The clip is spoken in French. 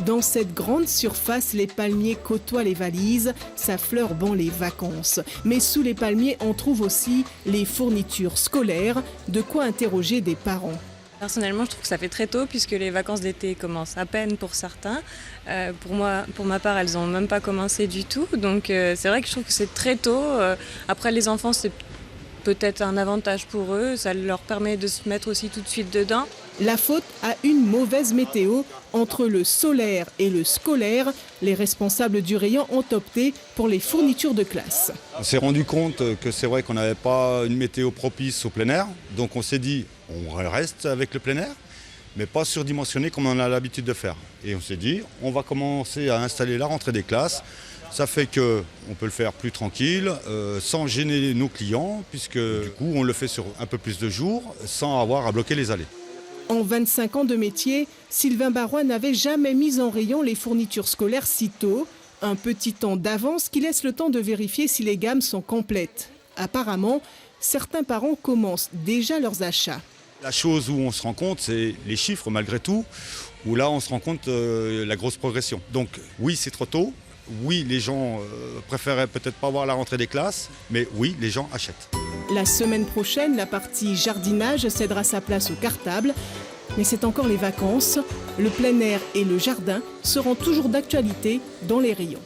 Dans cette grande surface, les palmiers côtoient les valises, sa fleur bon les vacances. Mais sous les palmiers, on trouve aussi les fournitures scolaires, de quoi interroger des parents. Personnellement, je trouve que ça fait très tôt puisque les vacances d'été commencent à peine pour certains. Pour ma part, elles n'ont même pas commencé du tout. Donc c'est vrai que je trouve que c'est très tôt. Après, les enfants, c'est peut-être un avantage pour eux. Ça leur permet de se mettre aussi tout de suite dedans. La faute à une mauvaise météo. Entre le solaire et le scolaire, les responsables du rayon ont opté pour les fournitures de classe. On s'est rendu compte que c'est vrai qu'on n'avait pas une météo propice au plein air. Donc on s'est dit, on reste avec le plein air, mais pas surdimensionné comme on a l'habitude de faire. Et on s'est dit, on va commencer à installer la rentrée des classes. Ça fait qu'on peut le faire plus tranquille, sans gêner nos clients, puisque du coup on le fait sur un peu plus de jours, sans avoir à bloquer les allées. En 25 ans de métier, Sylvain Barois n'avait jamais mis en rayon les fournitures scolaires si tôt. Un petit temps d'avance qui laisse le temps de vérifier si les gammes sont complètes. Apparemment, certains parents commencent déjà leurs achats. La chose où on se rend compte, c'est les chiffres malgré tout, où là on se rend compte la grosse progression. Donc oui, c'est trop tôt. Oui, les gens préféraient peut-être pas voir la rentrée des classes, mais oui, les gens achètent. La semaine prochaine, la partie jardinage cédera sa place au cartable. Mais c'est encore les vacances. Le plein air et le jardin seront toujours d'actualité dans les rayons.